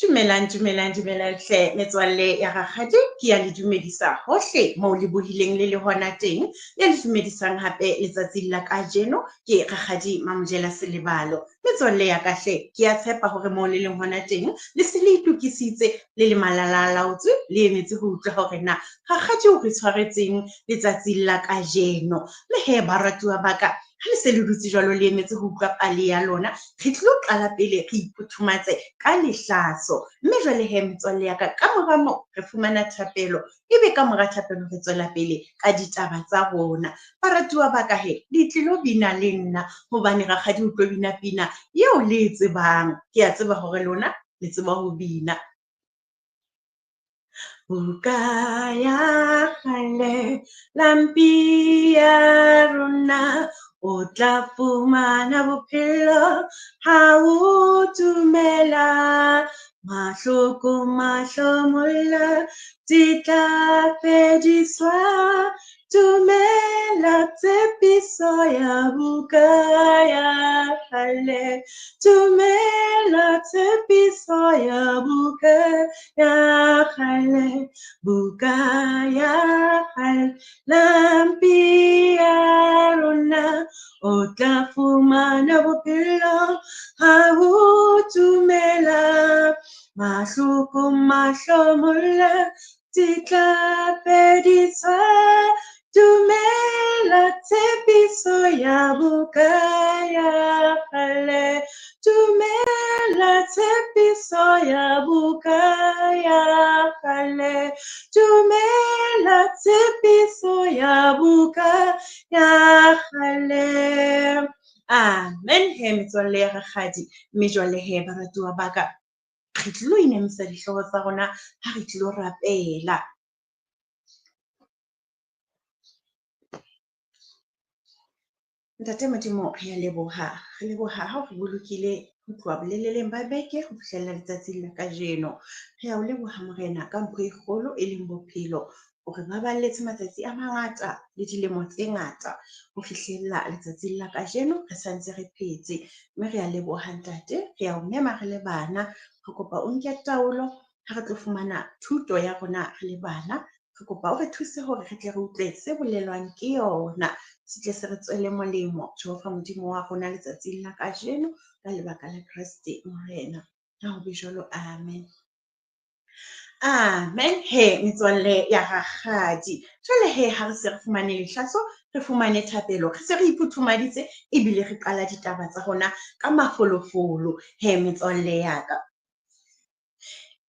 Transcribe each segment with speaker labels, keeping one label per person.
Speaker 1: Dumelang hle metswalle ya rakgadi ke ya le dumedisa hohle moo le bohileng le hona teng ya le dumedisang hape letsatsing la kajeno ke rakgadi Mamojela Selebalo. Metswalle ya kahle ke ya tshepa hore moo le leng hona teng le se le itukisitse le le malalalaotswe le emetse ho utlwa hore na rakgadi o re tshwaretseng letsatsing la kajeno. Le he baratuwa baka ha le se le dutse jwalo le emetse ho utlwa pale ya lona, re tlo qala pele re iphuthumatse ka lehlaso. Mme jwale he metswalle ya ka mora moo re fumana thapelo, ebe ka mora thapelo re tswela pele ka ditaba tsa rona. Baratuwa ba ka he le tlilo bina le nna hobane rakgadi o tlo bina pina eo le e tsebang. Ke a tseba hore lona le tseba ho bina. Buka ya kgale lampi ya rona, o tla fumana bophelo ha o dumela. Mahloko mahlomola di tla fediswa, dumela tshepiso ya buka ya kgale. Dumela tshepiso ya buka ya kgale. Buka ya kgale lampi ya rona, o tla fumana bophelo ha o dumela. Mahloko mahlomola di tla fediswa, dumela tshepiso ya buka ya kgale. Dumela tshepiso ya buka ya kgale. Dumela tshepiso ya buka ya kgale. Amen he metswalle ya rakgadi. Mme jwale he baratuwa baka re tlilo inamisa dihlooho tsa rona ha re tlilo rapela. Ntate Modimo re a leboha, re leboha ha re bolokile ho tloha boleleleng ba beke ho fihlella letsatsing la kajeno. Re a o leboha Morena ka mpho e kgolo e leng bophelo, o re baballetse matsatsi a mangata le dilemo tse ngata ho fihlella letsatsing la kajeno re santse re phetse. Mme re a leboha ntate, re a o mema re le bana, re kopa o nke taolo ha re tlo fumana thuto ya rona re le bana. Re kopa o re thuse hore re tle re utlwe se bolelwang ke yona, se tle se re tswele molemo Jehova Modimo wa rona letsatsing la kajeno ka lebaka la Kriste Morena. Ha ho be jwalo, amen. Amen he metswalle ya rakgadi. Jwale he ha re se re fumane lehlaso, re fumane thapelo, re se re iphuthumaditse ebile re qala ditaba tsa rona ka mafolofolo he metswalle ya ka.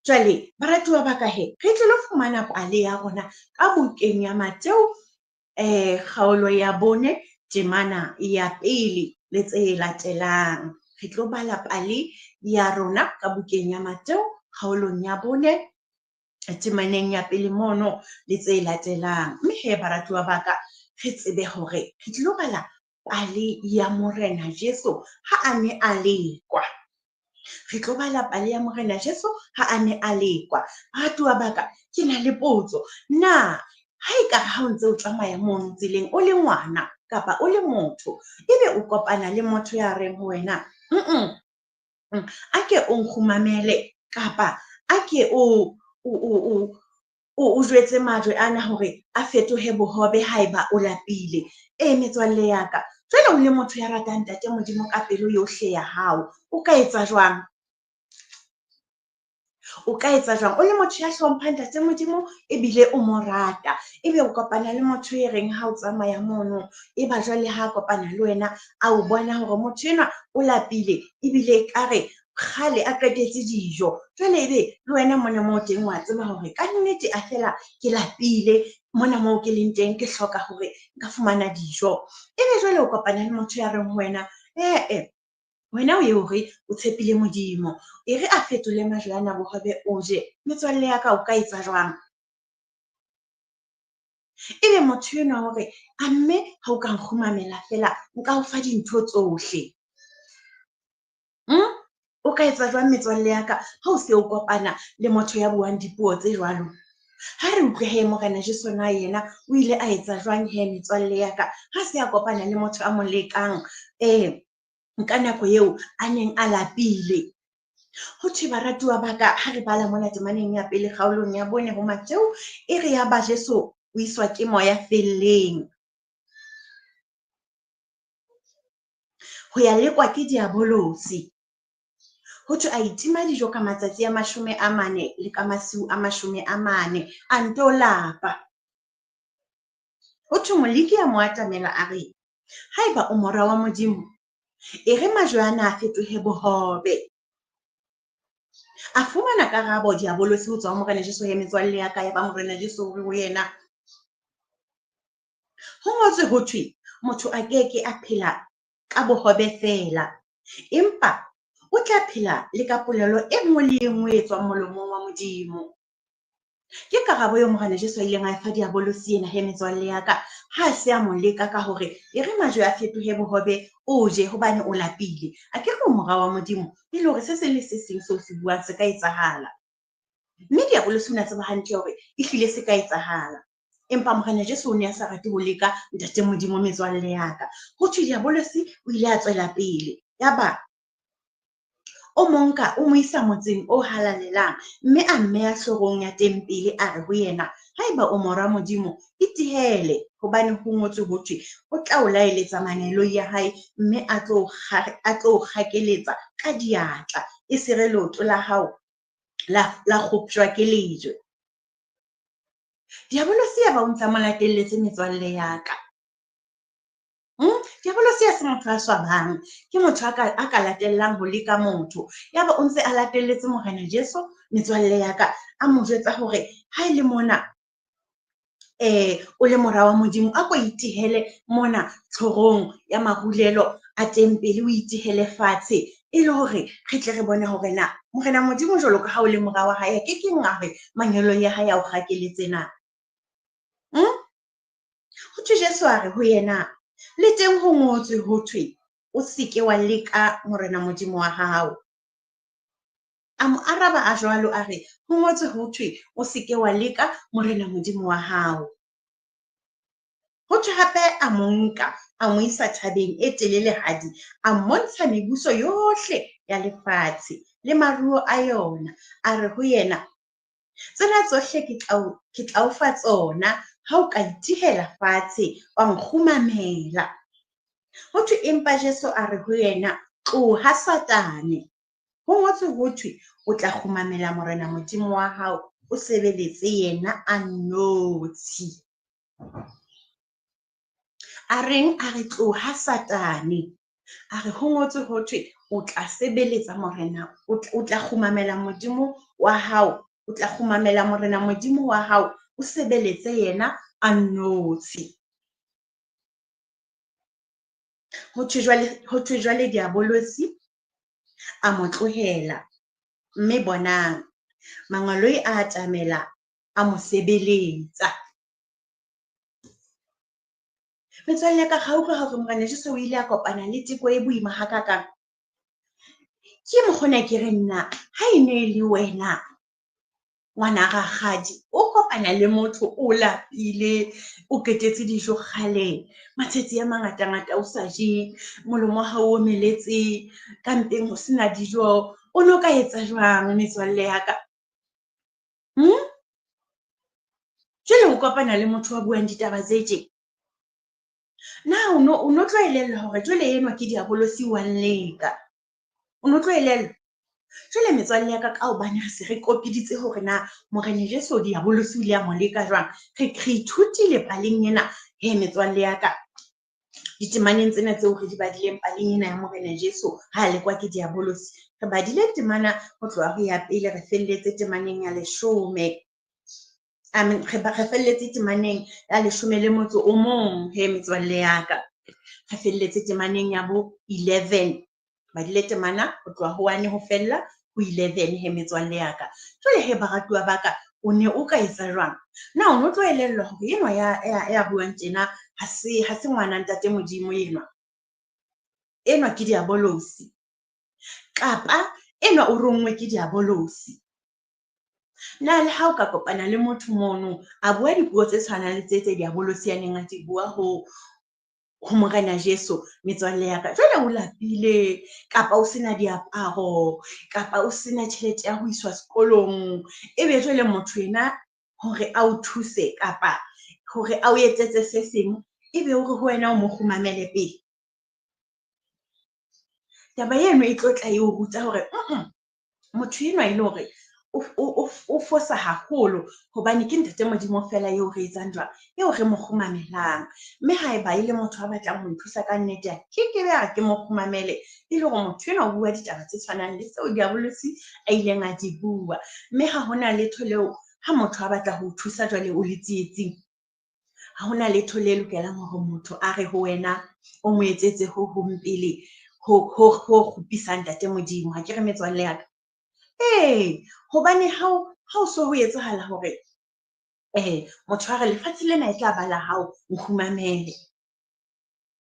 Speaker 1: Jwale baratuwa ba ka he re tlilo fumana pale ya rona ka bukeng ya Mateo kgaolo ya 4 temana ya pele le tse latelang. Re tlo bala pale ya rona ka bukeng ya Mateo kgaolong ya 4 temaneng ya pele mono le tse latelang. Mme he baratuwa ba ka re tsebe hore re tlo bala pale ya Morena Jesu ha a ne a lekwa. Re tlo bala pale ya Morena Jesu ha a ne a lekwa. Baratuwa ba ka ke na le potso, na ha e ka ha o ntse o tsamaya mo tseleng o le ngwana kapa o le motho, ebe o kopana le motho ya reng ho wena a ke o nkgumamele kapa a ke o jwetse majwe ana hore a fetohe bohobe haeba o lapile. Metswalle ya ka, jwale o le motho ya ratang ntate Modimo ka pelo yohle ya hao, o ka etsa jwang? O ka etsa jwang? O le motho ya hlomphang ntate Modimo ebile o mo rata, ebe o kopana le motho e reng ha o tsamaya mono, eba jwale ha kopana le wena a o bona hore motho enwa o lapile ebile ekare kgale a qetetse dijo. Jwale ebe le wena mona moo teng wa tseba hore ka nnete a fela ke lapile mona moo ke leng teng, ke hloka hore nka fumana dijo. Ebe jwale o kopana le motho ya reng ho wena wena o ye hore o tshepile Modimo, e re a fetole majwe ana bohobe o je. Metswalle ya ka, o ka etsa jwang? Ebe motho enwa hore a mme ha o ka nkgumamela fela nka o fa dintho tsohle. O ka etsa jwang metswalle ya ka ha o se o kopana le motho ya buang dipuo tse jwalo? Ha re utlwe he Morena Jesu na yena o ile a etsa jwang he metswalle ya ka ha se a kopana le motho a mo lekang ka nako eo a neng a lapile. Ho thwe baratuwa ba ka ha re bala mona temaneng ya pele kgaolong ya 4 ho Mateo e re ya ba Jesu o iswa ke moya felleng ho ya lekwa ke diabolosi. Ho thwe a itima dijo ka matsatsi a 40 le ka masiu a 40 a nto lapa. Ho thwe moleki a mo atamela a re, haeba o mora wa Modimo, e re majwe ana a fetohe bohobe. A fumana karabo diabolosi ho tswa ho Morena Jesu, he metswalle ya ka ya ba Morena Jesu ho yena. Ho ngotswe ho thwe motho a keke a phela ka bohobe fela, empa o tla phela le ka polelo e nngwe le e nngwe e tswang molomong wa Modimo. Ke karabo eo Morena Jesu a ileng a fa diabolosi ena, he metswalle ya ka, ha se a mo leka ka hore e re majwe a fetohe bohobe o je hobane o lapile. A ke re o mora wa Modimo e le hore se seng le se seng seo se buang se ka etsahala. Mme diabolosi o ne a tseba hantle hore e hlile se ka etsahala. Empa Morena Jesu o ne a sa rate ho leka ntate Modimo, metswalle ya ka. Ho thwe diabolosi o ile a tswela pele. Yaba o monka o mo isa motseng o halalelang, mme a mmeha hlorong ya tempele a re ho yena, haeba o mora Modimo itihele, hobane ho ngotswe ho thwe o tla o laeletsa mangeloi ya hae, mme a tlo kgakeletsa ka diatla, e se re leoto la hao la kgopjwa ke lejwe. Diabolosi ya ba o ntse a mo latelletse metswalle ya ka. Diabolosi ha se motho a swabang, ke motho a ka latellang ho leka motho. Yaba o ntse a latelletse Morena Jesu, metswalle ya ka, a mo jwetsa hore ha e le mona o le mora wa Modimo, a ko itihele mona tlhorong ya marulelo a tempele, o itihele fatshe, e le hore re tle re bone hore na Morena Modimo jwalo ka ha o le mora wa hae, ke keng a hore manyelong ya hae a o kgakeletse na. Ho thwe Jesu a re ho yena, le teng ho ngotswe ho thwe o seke wa leka Morena Modimo wa hao. A mo araba a jwalo a re, ho ngotswe ho thwe o seke wa leka Morena Modimo wa hao. Ho thwe hape a mo nka a mo isa thabeng e telelehadi, a mmontsha mebuso yohle ya lefatshe le maruo a yona, a re ho yena, tsena tsohle ke tla o fa tsona ha o ka itihela fatshe wa nkgumamela. Ho thwe empa Jesu a re ho yena, tloha Satane. Ho ngotswe ho thwe o tla kgumamela Morena Modimo wa hao, o sebeletse yena a nosi. A reng? A re tloha Satane. A re ho ngotswe ho thwe o tla sebeletsa Morena, o tla kgumamela Modimo wa hao, o tla kgumamela Morena Modimo wa hao, o sebeletse yena a nosi. Ho thwe jwale diabolosi a mo tlohela, mme bonang mangoloi a atamela a mo sebeletsa. Metswalle ya ka, ga utlwa hore Morena Jesu o ile a kopana le teko e boima hakakang. Ke mokgona ke re nna, ha e ne le wena ngwana rakgadi, o kopana le motho o lapile, o ketetse dijo kgale, matsatsi a mangata-ngata o sa je, molomo wa hao o omeletse, ka mpeng ho sena dijo, o no ka etsa jwang metswalle ya ka? Jwale o kopana le motho wa buang ditaba tse tje. Na o no tlo elellwa hore jwale enwa ke diabolosi wa nleka? O no tlo elellwa? Jwale metswalle ya ka hobane re se re kopiditse hore na Morena Jesu diabolosi o ile a mo leka jwang, re ithutile paleng ena, he metswalle ya ka, ditemaneng tsena tseo re di badileng paleng ena ya Morena Jesu ha lekwa ke diabolosi. Re badile temana ho tloha ho ya pele, re felletse temaneng ya 10. Re felletse temaneng ya 11 he metswalle ya ka. Re felletse temaneng ya bo 11. Badile temana ho tloha ho 1 ho fella ho 11 he metswalle ya ka. Jwale he baratuwa ba ka, o ne o ka etsa jwang? Na o no tlo elellwa hore enwa ya buang tjena ha se ngwana ntate Modimo enwa ke diabolosi, kapa enwa o rongwe ke diabolosi. Na le ha o ka kopana le motho mono a bua dipuo tse tshwanang le tse diabolosi ya neng a di bua, ho Morena Jesu metswalle ya ka. Jwale o lapile kapa o sena diaparo kapa o sena tjhelete ya ho iswa sekolong, ebe jwale motho ena hore a o thuse kapa hore a o etsetse se seng, ebe o re ho wena o mo kgumamele pele. Taba eno e tlo tla e o ruta hore motho enwa e le hore o fosa haholo hobane ke ntate Modimo fela eo re etsang jwang, eo re mo kgumamelang. Mme haeba e le motho a batlang ho nthusa ka nnete, ke be a ke mo kgumamele e le hore motho enwa o bua ditaba tse tshwanang le tseo diabolotsi a ileng a di bua. Mme ha hona letho leo ha motho a batla ho thusa jwale o le tsietsing, ha hona letho le lokelang hore motho a re ho wena o mo etsetse ho hong pele ho kgupisang ntate Modimo. Ha ke re metswalle ya ka, hobane ha o so ho etsahala hore motho a re lefatshe lena e tla ba la hao, nkgumamele.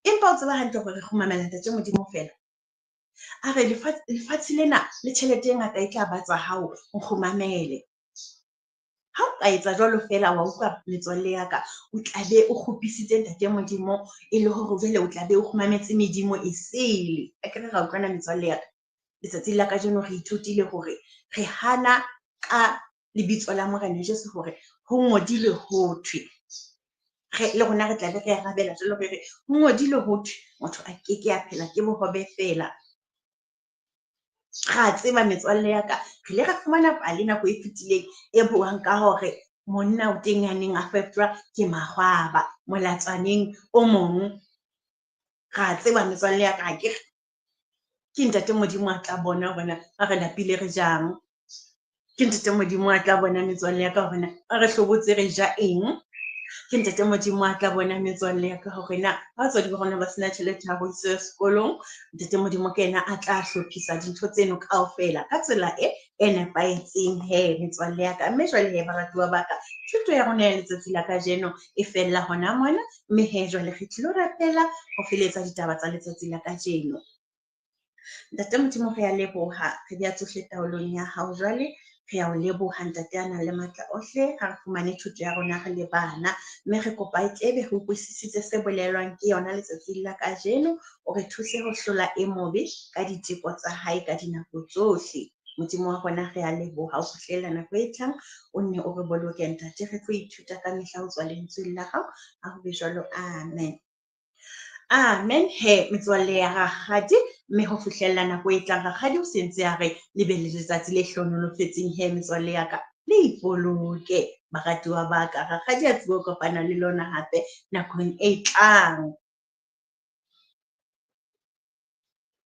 Speaker 1: Empa o tseba hantle hore re kgumamela ntate Modimo fela. A re lefatshe lena le tjhelete e ngata e tla ba tsa hao, nkgumamele. Ha o ka etsa jwalo fela, wa utlwa metswalle ya ka, o tla be o kgupisitse ntate Modimo e le hore jwale o tla be o kgumametse Modimo e sele. A ke re ra utlwana metswalle ya ka. Letsatsing la kajeno re ithutile hore re hana ka lebitso la Morena Jesu hore ho ngodile hothwe. Le rona re tla be re arabela jwalo re re ho ngodile hothwe motho a ke a phela ke bohobe fela. Ra tseba metswalle ya ka, re ile ra fumana pale nako e fetileng e buang ka hore monna o teng ya neng a fepjwa ke mahwaba molatsaneng o mong. Ra tseba metswalle ya ka, ke ntate Modimo a tla bona hore a re lapile re jang. Ke ntate Modimo a tla bona metswalle ya ka hore a re hlobotse re ja eng. Ke ntate Modimo a tla bona metswalle ya ka hore batswadi ba rona ba sena tjhelete ya ho isa sekolong. Ntate Modimo ke yena a tla hlophisa dintho tseno kaofela ka tsela e nepahetseng metswalle ya ka. Mme jwale baratuwa ba ka, thuto ya rona ya letsatsi la kajeno e fella hona mona. Mme jwale re tlilo rapela ho feletsa ditaba tsa letsatsi la kajeno. Ntate Modimo re a leboha, re dia tsohle taolong ya hao. Jwale re a o leboha ntate a nang le matla ohle, ha re fumane thuto ya rona re le bana. Mme re kopa e tlebe re utlwisisitse se bolelwang ke yona letsatsing la kajeno. O re thuse ho hlola e mobe ka diteko tsa hae ka dinako tsohle. Modimo wa rona re a leboha, o fihlela nako e tlang o nne o re boloke ntate. Re tlo ithuta ka mehla ho tswa lentsweng la hao. Ha ho be jwalo, amen. Amen. Metswalle ya rakgadi, mme ho fihlella nako e tlang rakgadi o sentse a re le be le letsatsi le hlonolofetseng metswalle ya ka, le ipoloke baratuwa ba ka. Rakgadi a tsebe ho kopana le lona hape nakong e tlang.